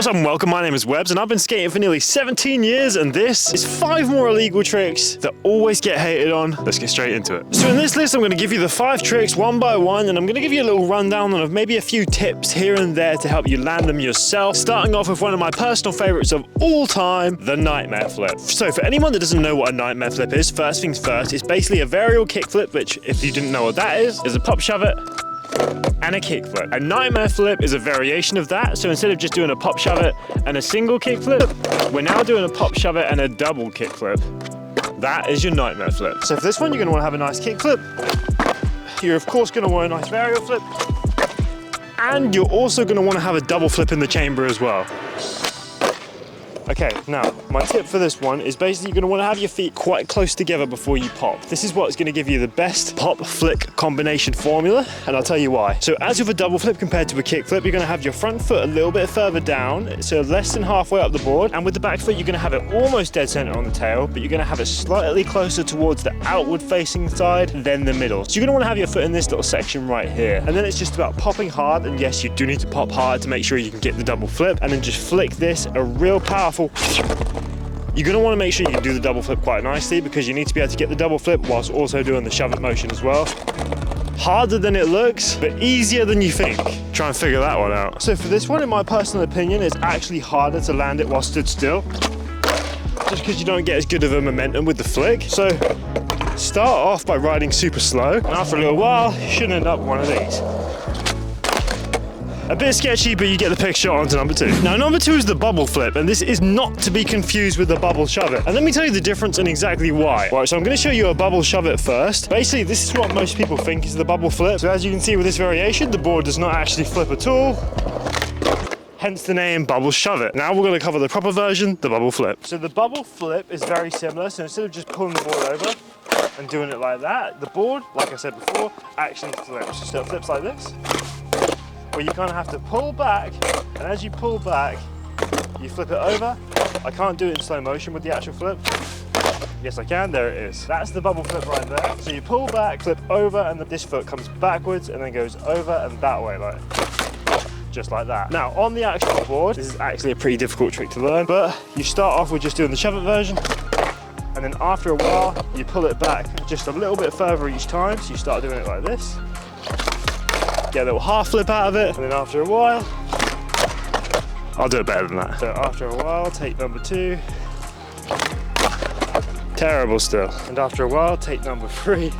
up and welcome, my name is Webz and I've been skating for nearly 17 years and this is 5 more illegal tricks that always get hated on. Let's get straight into it. So in this list I'm going to give you the 5 tricks one by one and I'm going to give you a little rundown of maybe a few tips here and there to help you land them yourself. Starting off with one of my personal favorites of all time, the nightmare flip. So for anyone that doesn't know what a nightmare flip is, first things first, it's basically a varial kickflip, which if you didn't know what that is a pop shove it and a kickflip. A nightmare flip is a variation of that. So instead of just doing a pop shove it and a single kickflip, we're now doing a pop shove it and a double kickflip. That is your nightmare flip. So for this one, you're gonna wanna have a nice kickflip. You're of course gonna want a nice varial flip. And you're also gonna wanna have a double flip in the chamber as well. Okay, now, my tip for this one is basically you're gonna wanna have your feet quite close together before you pop. This is what's gonna give you the best pop flick combination formula, and I'll tell you why. So as with a double flip compared to a kick flip, you're gonna have your front foot a little bit further down, so less than halfway up the board, and with the back foot, you're gonna have it almost dead center on the tail, but you're gonna have it slightly closer towards the outward facing side than the middle. So you're gonna wanna have your foot in this little section right here, and then it's just about popping hard, and yes, you do need to pop hard to make sure you can get the double flip, and then just flick this, a real powerful. You're going to want to make sure you can do the double flip quite nicely because you need to be able to get the double flip whilst also doing the shove it motion as well. Harder than it looks, but easier than you think. Try and figure that one out. So for this one, in my personal opinion, it's actually harder to land it while stood still, just because you don't get as good of a momentum with the flick. So start off by riding super slow, and after a little while, you should end up with one of these. A bit sketchy, but you get the picture. On to number 2. Now, number 2 is the bubble flip, and this is not to be confused with the bubble shove it. And let me tell you the difference and exactly why. Right, so I'm going to show you a bubble shove it first. Basically, this is what most people think is the bubble flip. So as you can see with this variation, the board does not actually flip at all. Hence the name bubble shove it. Now we're going to cover the proper version, the bubble flip. So the bubble flip is very similar. So instead of just pulling the board over and doing it like that, the board, like I said before, actually flips. So it flips like this. Where you kind of have to pull back, and as you pull back, you flip it over. I can't do it in slow motion with the actual flip. Yes, I can, there it is. That's the bubble flip right there. So you pull back, flip over, and this foot comes backwards and then goes over and that way, like, just like that. Now, on the actual board, this is actually a pretty difficult trick to learn, but you start off with just doing the shove it version, and then after a while, you pull it back just a little bit further each time, so you start doing it like this. Get a little half flip out of it, and then after a while, I'll do it better than that. So after a while, take number 2. Terrible still. And after a while, take number 3.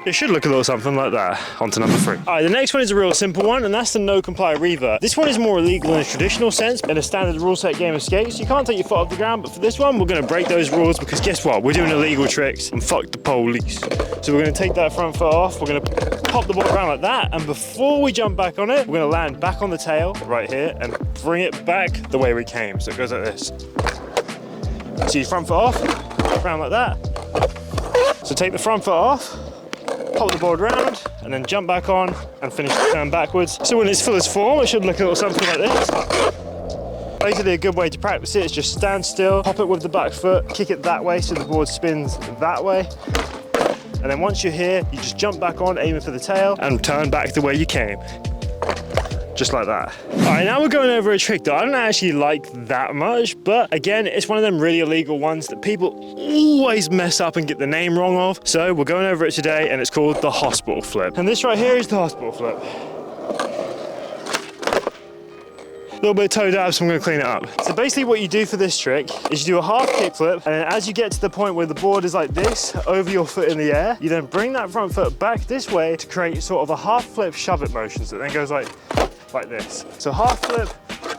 It should look a little something like that. On to number 3. All right, the next one is a real simple one, and that's the no comply revert. This one is more illegal in a traditional sense, in a standard rule set game of skates. You can't take your foot off the ground, but for this one, we're gonna break those rules because guess what? We're doing illegal tricks and fuck the police. So we're gonna take that front foot off, we're gonna pop the board around like that, and before we jump back on it, we're gonna land back on the tail right here and bring it back the way we came. So it goes like this. So your front foot off, around like that. So take the front foot off, pop the board around, and then jump back on and finish the turn backwards. So when it's fullest form, it should look a little something like this. Basically, a good way to practice it is just stand still, pop it with the back foot, kick it that way so the board spins that way. And then once you're here, you just jump back on, aiming for the tail, and turn back the way you came. Just like that. All right, now we're going over a trick that I don't actually like that much, but again, it's one of them really illegal ones that people always mess up and get the name wrong of. So we're going over it today, and it's called the hospital flip. And this right here is the hospital flip. A little bit of toe dab, so I'm gonna clean it up. So basically what you do for this trick is you do a half kick flip, and then as you get to the point where the board is like this, over your foot in the air, you then bring that front foot back this way to create sort of a half flip shove it motion. So it then goes like this. So half flip,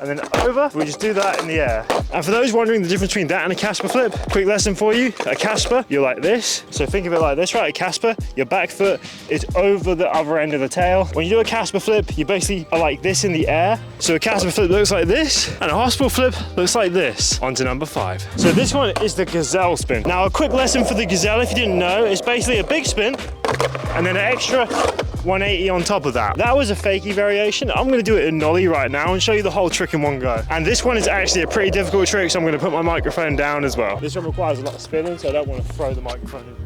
and then over, we just do that in the air. And for those wondering the difference between that and a Casper flip, quick lesson for you. A Casper, you're like this. So think of it like this, right? A Casper, your back foot is over the other end of the tail. When you do a Casper flip, you basically are like this in the air. So a Casper flip looks like this, and a hospital flip looks like this. On to number 5. So this one is the Gazelle spin. Now a quick lesson for the Gazelle, if you didn't know, it's basically a big spin, and then an extra 180 on top of that. That was a fakie variation. I'm gonna do it in nollie right now and show you the whole trick in one go. And this one is actually a pretty difficult trick, so I'm gonna put my microphone down as well. This one requires a lot of spinning, so I don't want to throw the microphone in.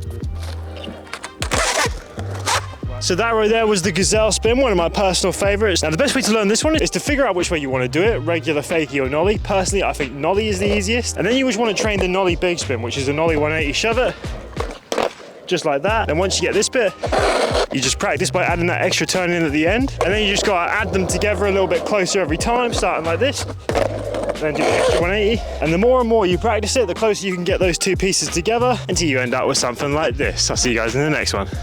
So that right there was the Gazelle spin, one of my personal favorites. Now the best way to learn this one is to figure out which way you want to do it, regular, fakie or nollie. Personally, I think nollie is the easiest. And then you just want to train the nollie big spin, which is a nollie 180 shove it, just like that. And once you get this bit, you just practice by adding that extra turn in at the end. And then you just gotta add them together a little bit closer every time, starting like this. Then do the extra 180. And the more and more you practice it, the closer you can get those two pieces together until you end up with something like this. I'll see you guys in the next one.